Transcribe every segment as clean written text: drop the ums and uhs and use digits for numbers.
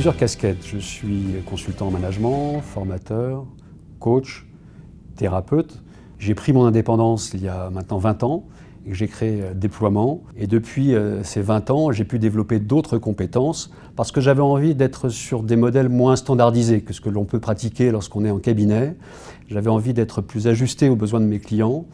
plusieurs casquettes. Je suis consultant en management, formateur, coach, thérapeute. J'ai pris mon indépendance il y a maintenant 20 ans et j'ai créé Déploiement. Et depuis ces 20 ans, j'ai pu développer d'autres compétences parce que j'avais envie d'être sur des modèles moins standardisés que ce que l'on peut pratiquer lorsqu'on est en cabinet. J'avais envie d'être plus ajusté aux besoins de mes clients.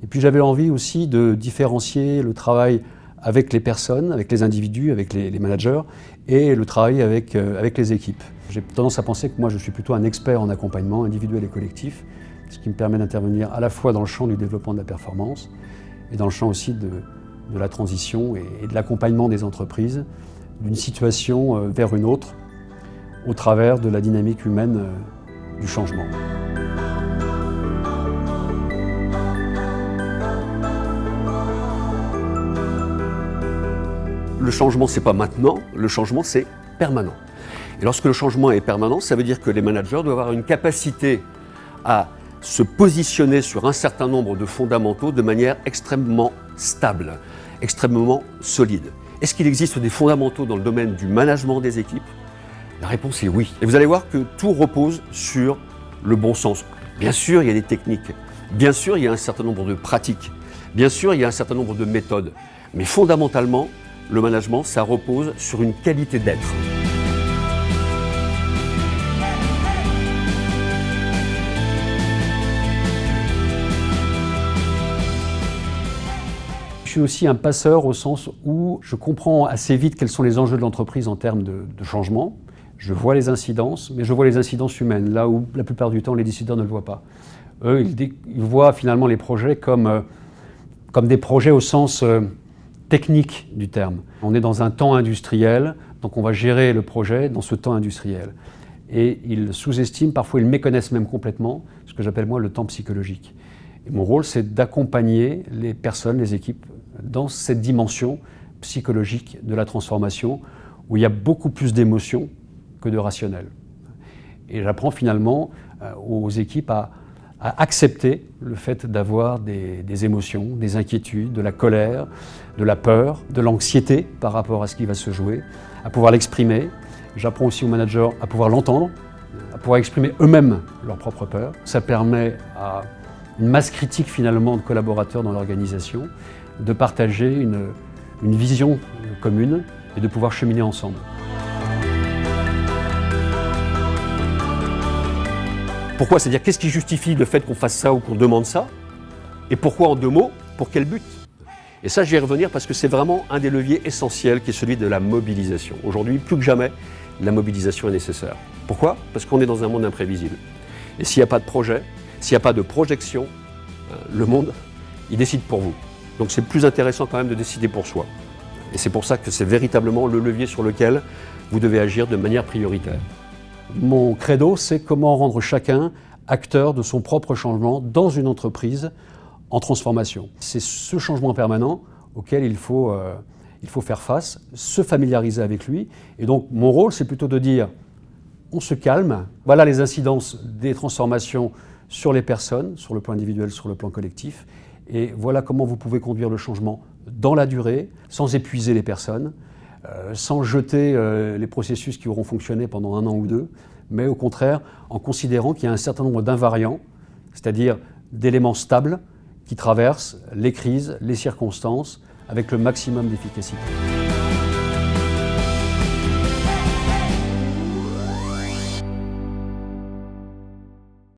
Et puis j'avais envie aussi de différencier le travail avec les personnes, avec les individus, avec les managers, et le travail avec les équipes. J'ai tendance à penser que moi je suis plutôt un expert en accompagnement individuel et collectif, ce qui me permet d'intervenir à la fois dans le champ du développement de la performance et dans le champ aussi de la transition et de l'accompagnement des entreprises d'une situation vers une autre au travers de la dynamique humaine du changement. Le changement, c'est pas maintenant, le changement, c'est permanent. Et lorsque le changement est permanent, ça veut dire que les managers doivent avoir une capacité à se positionner sur un certain nombre de fondamentaux de manière extrêmement stable, extrêmement solide. Est-ce qu'il existe des fondamentaux dans le domaine du management des équipes? La réponse est oui. Et vous allez voir que tout repose sur le bon sens. Bien sûr, il y a des techniques. Bien sûr, il y a un certain nombre de pratiques. Bien sûr, il y a un certain nombre de méthodes. Mais fondamentalement, le management, ça repose sur une qualité d'être. Je suis aussi un passeur au sens où je comprends assez vite quels sont les enjeux de l'entreprise en termes de changement. Je vois les incidences, mais je vois les incidences humaines, là où la plupart du temps les décideurs ne le voient pas. Eux, ils voient finalement les projets comme des projets au sens technique du terme. On est dans un temps industriel, donc on va gérer le projet dans ce temps industriel. Et ils sous-estiment, parfois ils méconnaissent même complètement ce que j'appelle moi le temps psychologique. Et mon rôle, c'est d'accompagner les personnes, les équipes, dans cette dimension psychologique de la transformation, où il y a beaucoup plus d'émotions que de rationnel. Et j'apprends finalement aux équipes à accepter le fait d'avoir des émotions, des inquiétudes, de la colère, de la peur, de l'anxiété par rapport à ce qui va se jouer, à pouvoir l'exprimer. J'apprends aussi aux managers à pouvoir l'entendre, à pouvoir exprimer eux-mêmes leurs propres peurs. Ça permet à une masse critique finalement de collaborateurs dans l'organisation de partager une vision commune et de pouvoir cheminer ensemble. Pourquoi? C'est-à-dire qu'est-ce qui justifie le fait qu'on fasse ça ou qu'on demande ça? Et pourquoi en 2 mots? Pour quel but? Et ça, je vais y revenir parce que c'est vraiment un des leviers essentiels qui est celui de la mobilisation. Aujourd'hui, plus que jamais, la mobilisation est nécessaire. Pourquoi? Parce qu'on est dans un monde imprévisible. Et s'il n'y a pas de projet, s'il n'y a pas de projection, le monde, il décide pour vous. Donc c'est plus intéressant quand même de décider pour soi. Et c'est pour ça que c'est véritablement le levier sur lequel vous devez agir de manière prioritaire. Mon credo, c'est comment rendre chacun acteur de son propre changement dans une entreprise en transformation. C'est ce changement permanent auquel il faut faire face, se familiariser avec lui. Et donc mon rôle, c'est plutôt de dire, on se calme, voilà les incidences des transformations sur les personnes, sur le plan individuel, sur le plan collectif. Et voilà comment vous pouvez conduire le changement dans la durée, sans épuiser les personnes, sans jeter les processus qui auront fonctionné pendant 1 an ou 2, mais au contraire en considérant qu'il y a un certain nombre d'invariants, c'est-à-dire d'éléments stables qui traversent les crises, les circonstances, avec le maximum d'efficacité.